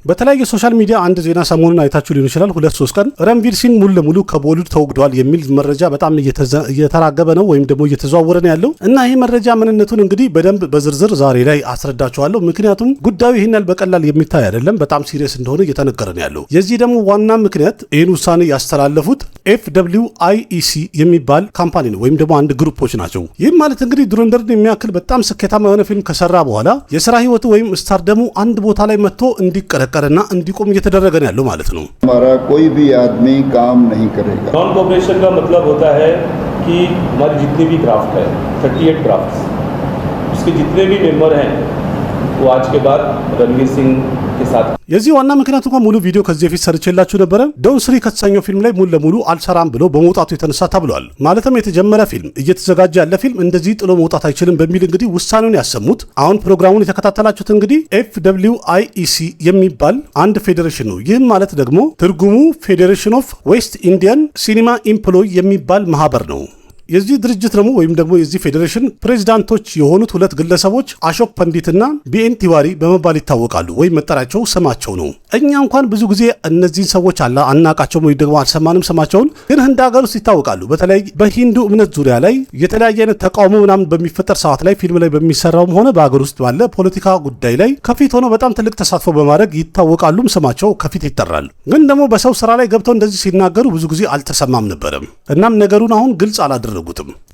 በተለያየ ሶሻል ሚዲያ አንድ ዜና ሰሞኑን አይታችሁ ሊሆን ይችላል። 2-3 ቀን रणवीर सिंह ሙሉ ለሙሉ ከቦሊውድ ተወግዷል የሚል መረጃ በጣም እየተራገበ ነው ወይም ደግሞ እየተዘዋወረ ነው ያለው እና ይሄ መረጃ ምንነቱን እንግዲህ በደንብ በዝርዝር ዛሬ ላይ አስረዳችኋለሁ። ምክንያቱም ጉዳዩ ይሄን በቀላል የሚታይ አይደለም፣ በጣም ሲሪየስ እንደሆነ እየተነገረ ነው ያለው። የዚህ ደግሞ ዋና ምክንያት ይሄን ውሳኔ ያስተላለፉት FWIEC የሚባል ካምፓኒ ነው ወይም ደግሞ አንድ ግሩፖች ናቸው። ይህ ማለት እንግዲህ ዱረንደርን የሚያክል በጣም ስኬታማ የሆነ ፊልም ከሰራ በኋላ የሥራ ህይወቱ ወይም ስታርደሙ አንድ ቦታ ላይ መጥቶ እንዲቀረቀርና እንዲቆም እየተደረገ ነው ያለው ማለት ነው። हमारा कोई भी आदमी काम नहीं करेगा। नॉन कोऑपरेशन का मतलब होता है कि हमारी जितनी भी क्राफ्ट है 38 क्राफ्ट्स, उसके जितने भी मेंबर हैं वो आज के बाद रणवीर सिंह के साथ የዚህ ዋና ምክንያቱ እንኳን ሙሉ ቪዲዮ ከዚህ በፊት ሰርቼላችሁ ነበር። ዶን ስሪ ከተሰኘው ፊልም ላይ ሙሉ ለሙሉ አልሰራም ብሎ በመውጣቱ የተነሳ ተብሏል። ማለትም የተጀመረ ፊልም እየተዘጋጀ ያለ ፊልም እንደዚህ ጥሎ መውጣት አይችልም በሚል እንግዲህ ውሳኔውን ያሰሙት። አሁን ፕሮግራሙን የተከታተላችሁት እንግዲህ FWIEC የሚባል አንድ ፌዴሬሽን ነው። ይህም ማለት ደግሞ ትርጉሙ ፌዴሬሽን ኦፍ ዌስት ኢንዲያን ሲኒማ ኢምፕሎይ የሚባል ማህበር ነው። የዚህ ድርጅት ደግሞ ወይም ደግሞ የዚህ ፌዴሬሽን ፕሬዝዳንቶች የሆኑት ሁለት ግለሰቦች አሾክ ፐንዲትና BN ቲዋሪ በመባል ይታወቃሉ። ወይም መጠሪያቸው ስማቸው ነው። እኛ እንኳን ብዙ ጊዜ እነዚህን ሰዎች አናቃቸውም ወይ ደግሞ አልሰማንም ስማቸውን፣ ግን ህንድ ሀገር ውስጥ ይታወቃሉ። በተለይ በሂንዱ እምነት ዙሪያ ላይ የተለያየ አይነት ተቃውሞ ምናምን በሚፈጠር ሰዓት ላይ ፊልም ላይ በሚሰራውም ሆነ በሀገር ውስጥ ባለ ፖለቲካ ጉዳይ ላይ ከፊት ሆነው በጣም ትልቅ ተሳትፎ በማድረግ ይታወቃሉም። ስማቸው ከፊት ይጠራል። ግን ደግሞ በሰው ስራ ላይ ገብተው እንደዚህ ሲናገሩ ብዙ ጊዜ አልተሰማም ነበርም። እናም ነገሩን አሁን ግልጽ አላደረጉ።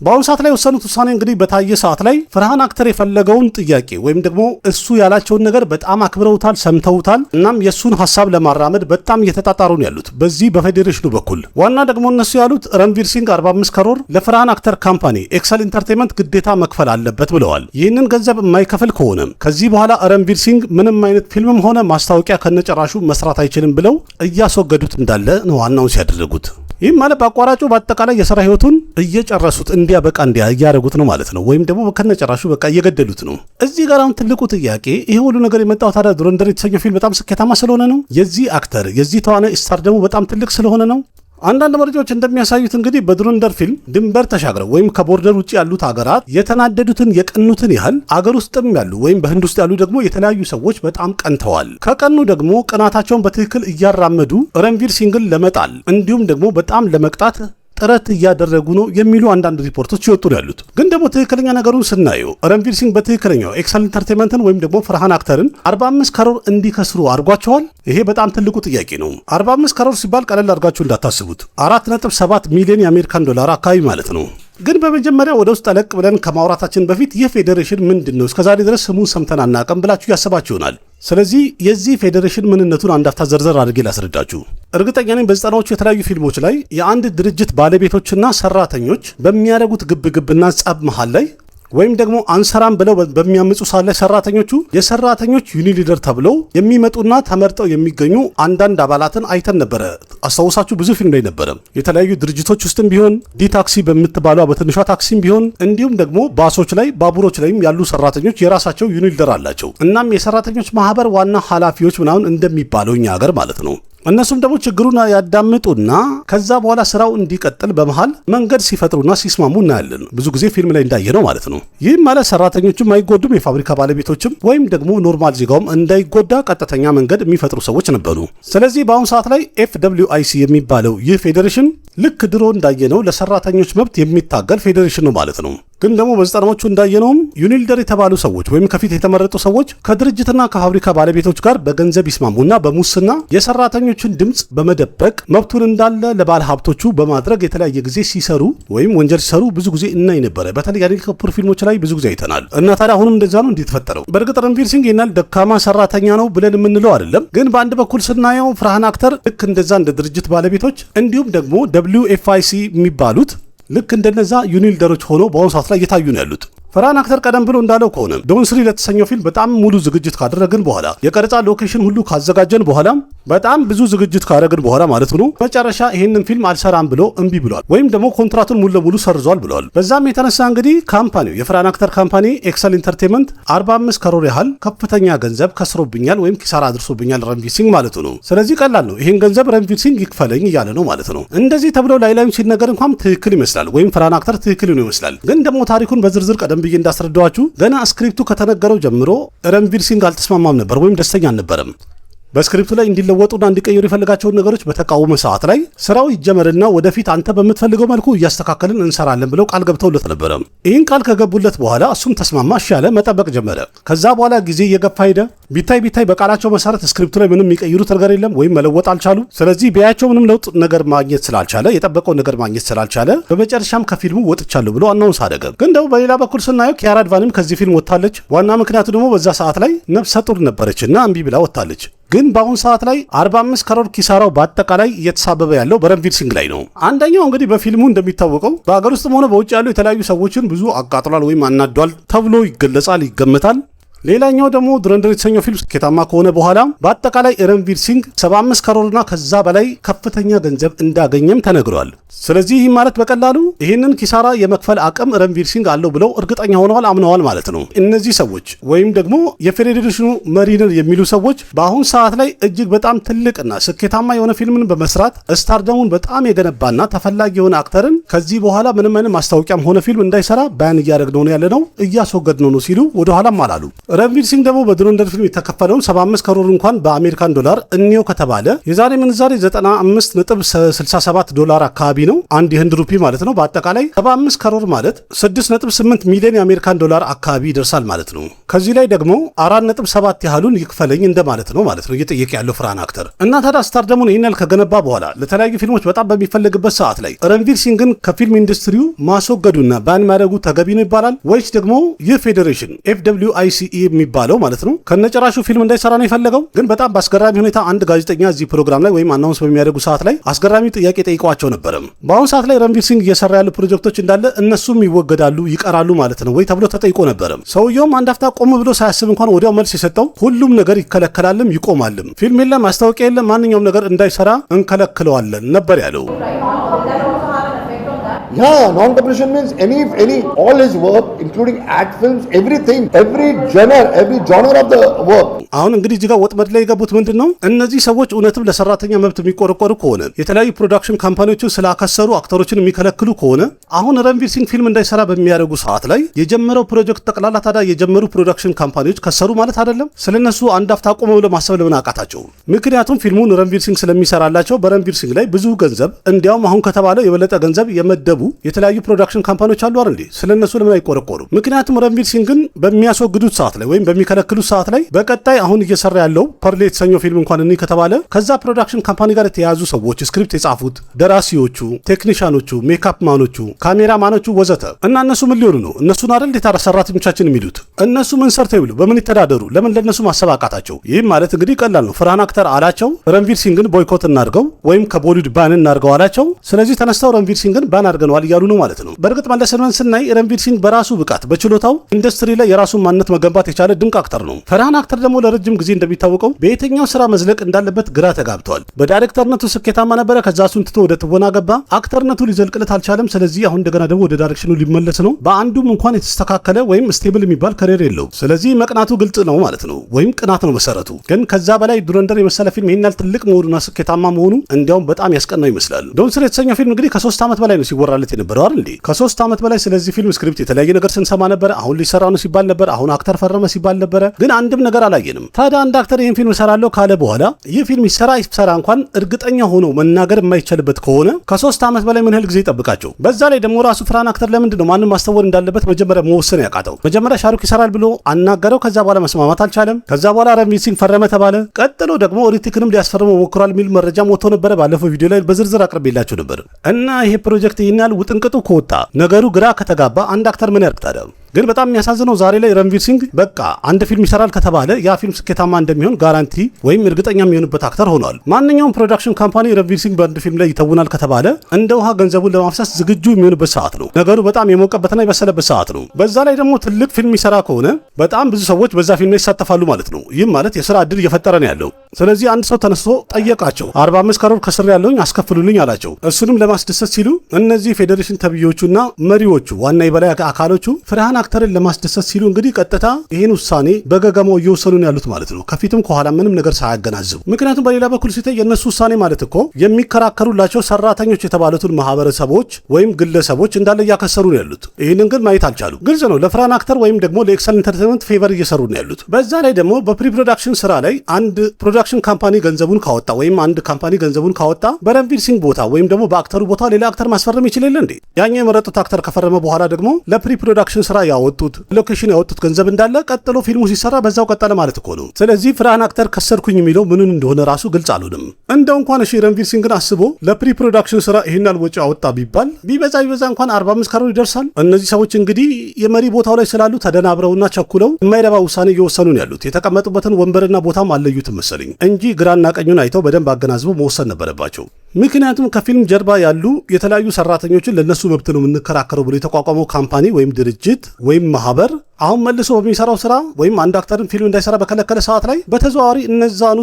በአሁኑ ሰዓት ላይ የወሰኑት ውሳኔ እንግዲህ በታየ ሰዓት ላይ ፈርሃን አክተር የፈለገውን ጥያቄ ወይም ደግሞ እሱ ያላቸውን ነገር በጣም አክብረውታል፣ ሰምተውታል። እናም የእሱን ሀሳብ ለማራመድ በጣም እየተጣጣሩ ነው ያሉት በዚህ በፌዴሬሽኑ በኩል። ዋና ደግሞ እነሱ ያሉት रणवीर सिंह 45 ከሮር ለፈርሃን አክተር ካምፓኒ ኤክሰል ኢንተርቴንመንት ግዴታ መክፈል አለበት ብለዋል። ይህንን ገንዘብ የማይከፍል ከሆነ ከዚህ በኋላ रणवीर सिंह ምንም አይነት ፊልምም ሆነ ማስታወቂያ ከነጨራሹ መስራት አይችልም ብለው እያስወገዱት እንዳለ ነው አናውንስ ያደረጉት። ይህም ማለት በአቋራጩ በአጠቃላይ የሥራ ህይወቱን እየጨረሱት እንዲያበቃ እያደረጉት ነው ማለት ነው። ወይም ደግሞ ከነጨራሹ በቃ እየገደሉት ነው። እዚህ ጋር አሁን ትልቁ ጥያቄ ይሄ ሁሉ ነገር የመጣው ታዲያ ዱረንደር የተሰኘው ፊልም በጣም ስኬታማ ስለሆነ ነው? የዚህ አክተር የዚህ ተዋናይ ስታር ደግሞ በጣም ትልቅ ስለሆነ ነው? አንዳንድ መረጃዎች እንደሚያሳዩት እንግዲህ በዱረንደር ፊልም ድንበር ተሻግረው ወይም ከቦርደር ውጭ ያሉት ሀገራት የተናደዱትን የቀኑትን ያህል አገር ውስጥም ያሉ ወይም በህንድ ውስጥ ያሉ ደግሞ የተለያዩ ሰዎች በጣም ቀንተዋል። ከቀኑ ደግሞ ቅናታቸውን በትክክል እያራመዱ रणवीर सिंहን ለመጣል እንዲሁም ደግሞ በጣም ለመቅጣት ጥረት እያደረጉ ነው የሚሉ አንዳንድ ሪፖርቶች ይወጡ ነው ያሉት። ግን ደግሞ ትክክለኛ ነገሩን ስናየው रणवीर सिंह በትክክለኛው ኤክሰል ኢንተርቴንመንትን ወይም ደግሞ ፈርሃን አክተርን 45 ከሮር እንዲከስሩ አድርጓቸዋል። ይሄ በጣም ትልቁ ጥያቄ ነው። 45 ከሮር ሲባል ቀለል አድርጋችሁ እንዳታስቡት 4.7 ሚሊዮን የአሜሪካን ዶላር አካባቢ ማለት ነው። ግን በመጀመሪያ ወደ ውስጥ ጠለቅ ብለን ከማውራታችን በፊት ይህ ፌዴሬሽን ምንድን ነው እስከዛሬ ድረስ ስሙን ሰምተን አናውቅም ብላችሁ ያሰባችሁ ይሆናል። ስለዚህ የዚህ ፌዴሬሽን ምንነቱን አንድ አፍታ ዘርዘር አድርጌ ላስረዳችሁ። እርግጠኛ ነኝ በዘጠናዎቹ የተለያዩ ፊልሞች ላይ የአንድ ድርጅት ባለቤቶችና ሰራተኞች በሚያደርጉት ግብግብና ጸብ መሃል ላይ ወይም ደግሞ አንሰራም ብለው በሚያምፁ ሰዓት ላይ ሰራተኞቹ የሰራተኞች ዩኒሊደር ተብለው የሚመጡና ተመርጠው የሚገኙ አንዳንድ አባላትን አይተን ነበረ። አስታውሳችሁ ብዙ ፊልም ላይ ነበረ። የተለያዩ ድርጅቶች ውስጥም ቢሆን ዲ ታክሲ በምትባለው በትንሿ ታክሲም ቢሆን እንዲሁም ደግሞ ባሶች ላይ ባቡሮች ላይም ያሉ ሰራተኞች የራሳቸው ዩኒሊደር አላቸው። እናም የሰራተኞች ማህበር ዋና ኃላፊዎች ምናምን እንደሚባለው እኛ ሀገር ማለት ነው። እነሱም ደግሞ ችግሩን ያዳምጡና ከዛ በኋላ ስራው እንዲቀጥል በመሃል መንገድ ሲፈጥሩና ሲስማሙ እናያለን። ብዙ ጊዜ ፊልም ላይ እንዳየነው ማለት ነው። ይህም ማለት ሰራተኞችም አይጎዱም፣ የፋብሪካ ባለቤቶችም ወይም ደግሞ ኖርማል ዜጋውም እንዳይጎዳ ቀጥተኛ መንገድ የሚፈጥሩ ሰዎች ነበሩ። ስለዚህ በአሁኑ ሰዓት ላይ FWIEC የሚባለው ይህ ፌዴሬሽን ልክ ድሮ እንዳየነው ለሰራተኞች መብት የሚታገል ፌዴሬሽን ነው ማለት ነው። ግን ደግሞ በዘጠናዎቹ እንዳየነውም ዩኒሊደር የተባሉ ሰዎች ወይም ከፊት የተመረጡ ሰዎች ከድርጅትና ከፋብሪካ ባለቤቶች ጋር በገንዘብ ይስማሙና በሙስና የሰራተኞችን ድምፅ በመደበቅ መብቱን እንዳለ ለባለ ሀብቶቹ በማድረግ የተለያየ ጊዜ ሲሰሩ ወይም ወንጀል ሲሰሩ ብዙ ጊዜ እናይ ነበረ። በተለይ የአኒል ከፑር ፊልሞች ላይ ብዙ ጊዜ አይተናል። እና ታዲያ አሁንም እንደዛ ነው እንዲተፈጠረው። በእርግጥ रणवीर सिंह ይናል ደካማ ሰራተኛ ነው ብለን የምንለው አይደለም። ግን በአንድ በኩል ስናየው ፈርሃን አክተር ልክ እንደዛ እንደ ድርጅት ባለቤቶች እንዲሁም ደግሞ WFIC የሚባሉት ልክ እንደነዛ ዩኒሊደሮች ሆኖ በአሁኑ ሰዓት ላይ እየታዩ ነው ያሉት። ፈርሃን አክተር ቀደም ብሎ እንዳለው ከሆነ ዶን ስሪ ለተሰኘው ፊልም በጣም ሙሉ ዝግጅት ካደረግን በኋላ የቀረጻ ሎኬሽን ሁሉ ካዘጋጀን በኋላ በጣም ብዙ ዝግጅት ካደረግን በኋላ ማለት ነው መጨረሻ ይሄንን ፊልም አልሰራም ብሎ እምቢ ብሏል፣ ወይም ደግሞ ኮንትራቱን ሙሉ ለሙሉ ሰርዟል ብለዋል። በዛም የተነሳ እንግዲህ ካምፓኒው የፈርሃን አክተር ካምፓኒ ኤክሰል ኢንተርቴንመንት 45 ከሮር ያህል ከፍተኛ ገንዘብ ከስሮብኛል ወይም ኪሳራ አድርሶብኛል रणवीर सिंह ማለት ነው። ስለዚህ ቀላል ነው፣ ይሄን ገንዘብ रणवीर सिंह ይክፈለኝ እያለ ነው ማለት ነው። እንደዚህ ተብሎ ላይም ሲነገር እንኳን ትክክል ይመስላል፣ ወይም ፈርሃን አክተር ትክክል ነው ይመስላል። ግን ደግሞ ታሪኩን በዝርዝር ቀደም ብዬ እንዳስረዳዋችሁ ገና ስክሪፕቱ ከተነገረው ጀምሮ रणवीर सिंह አልተስማማም ነበር ወይም ደስተኛ አልነበረም። በስክሪፕቱ ላይ እንዲለወጡና እንዲቀየሩ የፈልጋቸውን ነገሮች በተቃወመ ሰዓት ላይ ስራው ይጀመርና ወደፊት አንተ በምትፈልገው መልኩ እያስተካከልን እንሰራለን ብለው ቃል ገብተውለት ነበረ። ይህን ቃል ከገቡለት በኋላ እሱም ተስማማ፣ እሺ ያለ መጠበቅ ጀመረ። ከዛ በኋላ ጊዜ እየገፋ ሄደ። ቢታይ በቃላቸው መሰረት ስክሪፕቱ ላይ ምንም የሚቀይሩት ነገር የለም ወይም መለወጥ አልቻሉ። ስለዚህ ቢያቸው ምንም ለውጥ ነገር ማግኘት ስላልቻለ፣ የጠበቀውን ነገር ማግኘት ስላልቻለ በመጨረሻም ከፊልሙ ወጥቻለሁ ብሎ አናውንስ አደረገ። ግን ደግሞ በሌላ በኩል ስናየው ኪያራ አድቫኒም ከዚህ ፊልም ወጥታለች። ዋና ምክንያቱ ደግሞ በዛ ሰዓት ላይ ነፍሰ ጡር ነበረችና እምቢ ብላ ወጥታለች። ግን በአሁን ሰዓት ላይ 45 ከሮር ኪሳራው በአጠቃላይ እየተሳበበ ያለው በረንቪር ሲንግ ላይ ነው። አንደኛው እንግዲህ በፊልሙ እንደሚታወቀው በሀገር ውስጥም ሆነ በውጭ ያሉ የተለያዩ ሰዎችን ብዙ አቃጥሏል ወይም አናዷል ተብሎ ይገለጻል፣ ይገመታል። ሌላኛው ደግሞ ዱረንደር የተሰኘው ፊልም ስኬታማ ከሆነ በኋላ በአጠቃላይ ረንቪር ሲንግ 75 ከሮርና ከዛ በላይ ከፍተኛ ገንዘብ እንዳገኘም ተነግሯል። ስለዚህ ይህ ማለት በቀላሉ ይህንን ኪሳራ የመክፈል አቅም ረንቪር ሲንግ አለው ብለው እርግጠኛ ሆነዋል፣ አምነዋል ማለት ነው። እነዚህ ሰዎች ወይም ደግሞ የፌዴሬሽኑ መሪንን የሚሉ ሰዎች በአሁን ሰዓት ላይ እጅግ በጣም ትልቅና ስኬታማ የሆነ ፊልምን በመስራት ስታርደሙን በጣም የገነባና ተፈላጊ የሆነ አክተርን ከዚህ በኋላ ምንም አይነት ማስታወቂያም ሆነ ፊልም እንዳይሰራ ባያን እያደረግነው ነው ያለነው፣ እያስወገድነው ነው ሲሉ ወደኋላም አላሉ። ረንቪር ሲንግ ደግሞ በዱረንደር ፊልም የተከፈለውን 75 ከሮር እንኳን በአሜሪካን ዶላር እንየው ከተባለ የዛሬ ምንዛሬ 95.67 ዶላር አካባቢ ነው፣ አንድ የህንድ ሩፒ ማለት ነው። በአጠቃላይ 75 ከሮር ማለት 6.8 ሚሊዮን የአሜሪካን ዶላር አካባቢ ይደርሳል ማለት ነው። ከዚህ ላይ ደግሞ 4.7 ያህሉን ይክፈለኝ እንደማለት ነው ማለት ነው እየጠየቀ ያለው ፍርሃን አክተር እና ታዲያ ስታርደሙን ይህን ያህል ከገነባ በኋላ ለተለያዩ ፊልሞች በጣም በሚፈለግበት ሰዓት ላይ ረንቪር ሲንግን ከፊልም ኢንዱስትሪው ማስወገዱና ባን ማድረጉ ተገቢ ነው ይባላል ወይስ ደግሞ ይህ ፌዴሬሽን FWICE የሚባለው ማለት ነው ከነጨራሹ ፊልም እንዳይሰራ ነው የፈለገው? ግን በጣም በአስገራሚ ሁኔታ አንድ ጋዜጠኛ እዚህ ፕሮግራም ላይ ወይም አናውንስ በሚያደርጉ ሰዓት ላይ አስገራሚ ጥያቄ ጠይቋቸው ነበረ። በአሁኑ ሰዓት ላይ ረንቪር ሲንግ እየሰራ ያሉ ፕሮጀክቶች እንዳለ እነሱም ይወገዳሉ ይቀራሉ ማለት ነው ወይ ተብሎ ተጠይቆ ነበረ። ሰውየውም አንድ አፍታ ቆም ብሎ ሳያስብ እንኳን ወዲያው መልስ የሰጠው ሁሉም ነገር ይከለከላልም ይቆማልም፣ ፊልም የለም፣ ማስታወቂያ የለም፣ ማንኛውም ነገር እንዳይሰራ እንከለክለዋለን ነበር ያለው። Yeah, non-competition means any all his work, including ad films, everything, every genre of the work. አሁን እንግዲህ እዚህ ጋር ወጥመድ ላይ የገቡት ምንድን ነው? እነዚህ ሰዎች እውነትም ለሰራተኛ መብት የሚቆረቆሩ ከሆነ የተለያዩ ፕሮዳክሽን ካምፓኒዎችን ስላከሰሩ አክተሮችን የሚከለክሉ ከሆነ አሁን ረንቪር ሲንግ ፊልም እንዳይሰራ በሚያደርጉ ሰዓት ላይ የጀመረው ፕሮጀክት ጠቅላላ ታዲያ የጀመሩ ፕሮዳክሽን ካምፓኒዎች ከሰሩ ማለት አይደለም? ስለነሱ አንድ አፍታ ቆመ ብሎ ማሰብ ለምን አቃታቸው? ምክንያቱም ፊልሙን ረንቪር ሲንግ ስለሚሰራላቸው በረንቪር ሲንግ ላይ ብዙ ገንዘብ እንዲያውም አሁን ከተባለው የበለጠ ገንዘብ የመደቡ የተለያዩ ፕሮዳክሽን ካምፓኒዎች አሉ አይደል? ስለነሱ ለምን አይቆረቆሩ? ምክንያቱም ረንቪር ሲንግን በሚያስወግዱት ሰዓት ላይ ወይም በሚከለክሉት ሰዓት ላይ በቀጣይ አሁን እየሰራ ያለው ፐርሌ የተሰኘው ፊልም እንኳን እኔ ከተባለ ከዛ ፕሮዳክሽን ካምፓኒ ጋር የተያያዙ ሰዎች ስክሪፕት የጻፉት ደራሲዎቹ፣ ቴክኒሻኖቹ፣ ሜካፕ ማኖቹ፣ ካሜራ ማኖቹ ወዘተ እና እነሱ ምን ሊሆኑ ነው? እነሱን አይደል የታራ ሰራተኞቻችን የሚሉት? እነሱ ምን ሰርተው ይብሉ? በምን ይተዳደሩ? ለምን ለነሱ ማሰብ አቃታቸው? ይህም ማለት እንግዲህ ቀላል ነው። ፍርሃን አክተር አላቸው ረንቪር ሲንግን ቦይኮት እናድርገው ወይም ከቦሊውድ ባን እናድርገው አላቸው። ስለዚህ ተነስተው ረንቪር ሲንግን ባን አድርገነዋል እያሉ ነው ማለት ነው። በእርግጥ መለሰን ስናይ ረንቪር ሲንግ በራሱ ብቃት በችሎታው ኢንዱስትሪ ላይ የራሱን ማንነት መገንባት የቻለ ድንቅ አክተር ነው። ፍርሃን አክተር ደግሞ ለረጅም ጊዜ እንደሚታወቀው በየትኛው ስራ መዝለቅ እንዳለበት ግራ ተጋብተዋል። በዳይሬክተርነቱ ስኬታማ ነበረ። ከዛ እሱን ትቶ ወደ ትወና ገባ። አክተርነቱ ሊዘልቅለት አልቻለም። ስለዚህ አሁን እንደገና ደግሞ ወደ ዳይሬክሽኑ ሊመለስ ነው። በአንዱም እንኳን የተስተካከለ ወይም ስቴብል የሚባል ከሪር የለው። ስለዚህ መቅናቱ ግልጽ ነው ማለት ነው፣ ወይም ቅናት ነው መሰረቱ። ግን ከዛ በላይ ዱረንደር የመሰለ ፊልም ይሄን ያህል ትልቅ መሆኑና ስኬታማ መሆኑ እንዲያውም በጣም ያስቀናው ይመስላል። ዶንስር የተሰኘው ፊልም እንግዲህ ከ3 ዓመት በላይ ነው ሲወራለት የነበረው አይደል እንዴ? ከ3 ዓመት በላይ ስለዚህ ፊልም ስክሪፕት የተለያየ ነገር ስንሰማ ነበር። አሁን ሊሰራ ነው ሲባል ነበር። አሁን አክተር ፈረመ ሲባል ነበረ። ግን አንድም ነገር አላየንም። ታዲያ አንድ አክተር ይህን ፊልም እሰራለሁ ካለ በኋላ ይህ ፊልም ይሰራ እንኳን እርግጠኛ ሆኖ መናገር የማይቻልበት ከሆነ ከ3 ዓመት በላይ ምን ያህል ጊዜ ይጠብቃቸው? በዛ ላይ ደግሞ ራሱ ፍርሃን አክተር ለምንድን ነው ማንም ማስተወር እንዳለበት መጀመሪያ መወሰን ያቃተው? መጀመሪያ ሻሩክ ይሰራል ብሎ አናገረው። ከዛ በኋላ መስማማት አልቻለም። ከዛ በኋላ ረንቪር ሲንግ ፈረመ ተባለ። ቀጥሎ ደግሞ ሪቲክንም ሊያስፈርመው ሞክሯል የሚል መረጃ ሞቶ ነበረ። ባለፈው ቪዲዮ ላይ በዝርዝር አቅርቤላችሁ ነበር። እና ይሄ ፕሮጀክት ይህን ያህል ውጥንቅጡ ከወጣ ነገሩ ግራ ከተጋባ አንድ አክተር ምን ያርግ ታዲያ? ግን በጣም የሚያሳዝነው ዛሬ ላይ ረንቪር ሲንግ በቃ አንድ ፊልም ይሰራል ከተባለ ያ ፊልም ስኬታማ እንደሚሆን ጋራንቲ ወይም እርግጠኛ የሚሆንበት አክተር ሆኗል። ማንኛውም ፕሮዳክሽን ካምፓኒ ረንቪር ሲንግ በአንድ ፊልም ላይ ይተውናል ከተባለ እንደ ውሃ ገንዘቡን ለማፍሰስ ዝግጁ የሚሆንበት ሰዓት ነው። ነገሩ በጣም የሞቀበትና የበሰለበት ሰዓት ነው። በዛ ላይ ደግሞ ትልቅ ፊልም ይሰራ ከሆነ በጣም ብዙ ሰዎች በዛ ፊልም ላይ ይሳተፋሉ ማለት ነው። ይህም ማለት የስራ እድል እየፈጠረ ነው ያለው። ስለዚህ አንድ ሰው ተነስቶ ጠየቃቸው። 45 ከሮር ከስር ያለውኝ አስከፍሉልኝ አላቸው። እሱንም ለማስደሰት ሲሉ እነዚህ ፌዴሬሽን ተብዮቹና መሪዎቹ ዋና የበላይ አካሎቹ ፍርሃን አክተርን ለማስደሰት ሲሉ እንግዲህ ቀጥታ ይህን ውሳኔ በገገማው እየወሰኑ ነው ያሉት ማለት ነው። ከፊትም ከኋላ ምንም ነገር ሳያገናዝቡ። ምክንያቱም በሌላ በኩል ሲታይ የእነሱ ውሳኔ ማለት እኮ የሚከራከሩላቸው ሰራተኞች የተባሉትን ማህበረሰቦች ወይም ግለሰቦች እንዳለ እያከሰሩ ነው ያሉት። ይህንን ግን ማየት አልቻሉም። ግልጽ ነው ለፍርሃን አክተር ወይም ደግሞ ለኤክሰል ኢንተርቴንመንት ፌቨር እየሰሩ ነው ያሉት። በዛ ላይ ደግሞ በፕሪ ፕሮዳክሽን ስራ ላይ አንድ ፕሮዳክሽን ካምፓኒ ገንዘቡን ካወጣ ወይም አንድ ካምፓኒ ገንዘቡን ካወጣ በረንቪር ሲንግ ቦታ ወይም ደግሞ በአክተሩ ቦታ ሌላ አክተር ማስፈረም ይችላል እንዴ? ያኛው የመረጡት አክተር ከፈረመ በኋላ ደግሞ ለፕሪ ፕሮዳክሽን ስራ ያወጡት ሎኬሽን ያወጡት ገንዘብ እንዳለ ቀጥሎ ፊልሙ ሲሰራ በዛው ቀጠለ ማለት እኮ ነው። ስለዚህ ፍርሃን አክተር ከሰርኩኝ የሚለው ምንን እንደሆነ ራሱ ግልጽ አልሆነም። እንደው እንኳን እሺ ረንቪር ሲንግን አስቦ ለፕሪ ፕሮዳክሽን ስራ ይሄን አልወጪ አወጣ ቢባል ቢበዛ እንኳን 45 ካሮር ይደርሳል። እነዚህ ሰዎች እንግዲህ የመሪ ቦታው ላይ ስላሉ ተደናብረውና ቸኩለው የማይረባ ውሳኔ እየወሰኑ ነው ያሉት። የተቀመጡበትን ወንበርና ቦታም አለዩትም መሰለኝ እንጂ ግራና ቀኙን አይተው በደንብ አገናዝበው መወሰን ነበረባቸው። ምክንያቱም ከፊልም ጀርባ ያሉ የተለያዩ ሰራተኞችን ለነሱ መብት ነው የምንከራከረው ብሎ የተቋቋመው ካምፓኒ ወይም ድርጅት ወይም ማህበር አሁን መልሶ በሚሰራው ስራ ወይም አንድ አክተርን ፊልም እንዳይሰራ በከለከለ ሰዓት ላይ በተዘዋዋሪ እነዛኑ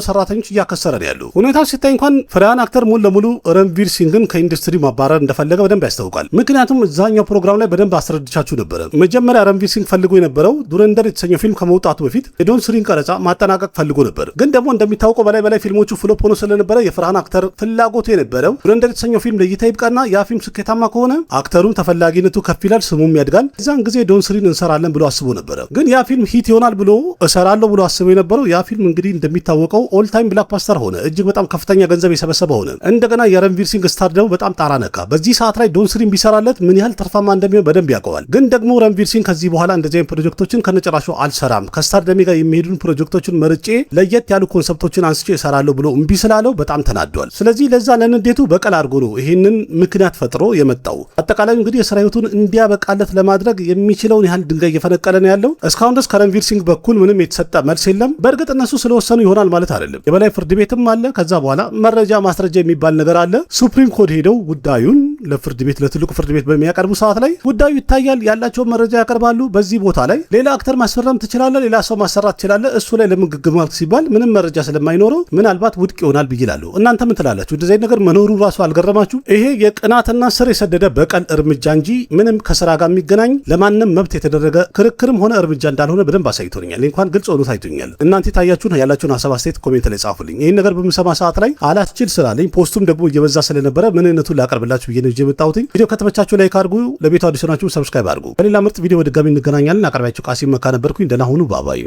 ሰራተኞች እያከሰረ ነው ያለው። ሁኔታው ሲታይ እንኳን ፍርሃን አክተር ሙሉ ለሙሉ ረንቪር ሲንግን ከኢንዱስትሪ ማባረር እንደፈለገ በደንብ ያስታውቃል። ምክንያቱም እዛኛው ፕሮግራም ላይ በደንብ አስረድቻችሁ ነበረ። መጀመሪያ ረንቪር ሲንግ ፈልጎ የነበረው ዱረንደር የተሰኘው ፊልም ከመውጣቱ በፊት የዶን ስሪን ቀረጻ ማጠናቀቅ ፈልጎ ነበር። ግን ደግሞ እንደሚታወቀው በላይ ፊልሞቹ ፍሎፕ ሆኖ ስለነበረ የፍርሃን አክተር ፍላጎቱ የነበረው ዱረንደር የተሰኘው ፊልም ለእይታ ይብቃና ያ ፊልም ስኬታማ ከሆነ አክተሩም ተፈላጊነቱ ከፍ ይላል፣ ስሙም ያድጋል። እዛን ጊዜ ዶን ስሪን እንሰራለን ብሎ አስቦ ነበረ። ግን ያ ፊልም ሂት ይሆናል ብሎ እሰራለሁ ብሎ አስቦ የነበረው ያ ፊልም እንግዲህ እንደሚታወቀው ኦል ታይም ብላክባስተር ሆነ። እጅግ በጣም ከፍተኛ ገንዘብ የሰበሰበ ሆነ። እንደገና የረንቪር ሲንግ ስታር ደግሞ በጣም ጣራ ነካ። በዚህ ሰዓት ላይ ዶን ስሪን ቢሰራለት ምን ያህል ትርፋማ እንደሚሆን በደንብ ያውቀዋል። ግን ደግሞ ረንቪር ሲንግ ከዚህ በኋላ እንደዚህ አይነት ፕሮጀክቶችን ከነጨራሹ አልሰራም፣ ከስታር ደሚ ጋር የሚሄዱን ፕሮጀክቶችን መርጬ ለየት ያሉ ኮንሰፕቶችን አንስቼ እሰራለሁ ብሎ እምቢ ስላለው በጣም ተናዷል። ስለዚህ ለዛ ለንዴቱ በቀል አድርጎ ነው ይህንን ምክንያት ፈጥሮ የመጣው። አጠቃላይ እንግዲህ የስራ ህይወቱን እንዲያበቃለት ለማድረግ የሚችለውን ያህል ድንጋይ እየፈነቀለ ነው ያለው። እስካሁን ድረስ ከረንቪር ሲንግ በኩል ምንም የተሰጠ መልስ የለም። በእርግጥ እነሱ ስለወሰኑ ይሆናል ማለት አይደለም። የበላይ ፍርድ ቤትም አለ። ከዛ በኋላ መረጃ ማስረጃ የሚባል ነገር አለ። ሱፕሪም ኮርት ሄደው ጉዳዩን ለፍርድ ቤት ለትልቁ ፍርድ ቤት በሚያቀርቡ ሰዓት ላይ ጉዳዩ ይታያል። ያላቸውን መረጃ ያቀርባሉ። በዚህ ቦታ ላይ ሌላ አክተር ማስፈረም ትችላለህ፣ ሌላ ሰው ማሰራት ትችላለህ፣ እሱ ላይ ለምግግም ማለት ሲባል ምንም መረጃ ስለማይኖረው ምናልባት ውድቅ ይሆናል ብይላለሁ። እናንተ ምን ትላላችሁ? እንደዚህ ነገር መኖሩ ራሱ አልገረማችሁ? ይሄ የቅናትና ስር የሰደደ በቀል እርምጃ እንጂ ምንም ከስራ ጋር የሚገናኝ ለማንም መብት የተደረገ ክርክርም ሆነ እርምጃ እንዳልሆነ በደንብ አሳይቶኛል። እንኳን ግልጽ ሆኖ ታይቶኛል። እናንተ ታያችሁን ያላችሁን ሀሳብ አስተያየት ኮሜንት ላይ ጻፉልኝ። ይህን ነገር በምሰማ ሰዓት ላይ አላስችል ስላለኝ ፖስቱም ደግሞ እየበዛ ስለነበረ ምንነቱን ላቀርብላችሁ ብዬ ነው የመጣሁት። ቪዲዮ ከተመቻችሁ ላይክ አድርጉ፣ ለቤቱ አዲስ ናችሁ ሰብስክራይብ አድርጉ። በሌላ ምርጥ ቪዲዮ በድጋሚ እንገናኛለን። አቅርቢያችሁ ቃሲም መካ ነበርኩኝ። ደህና ሁኑ። ባባይ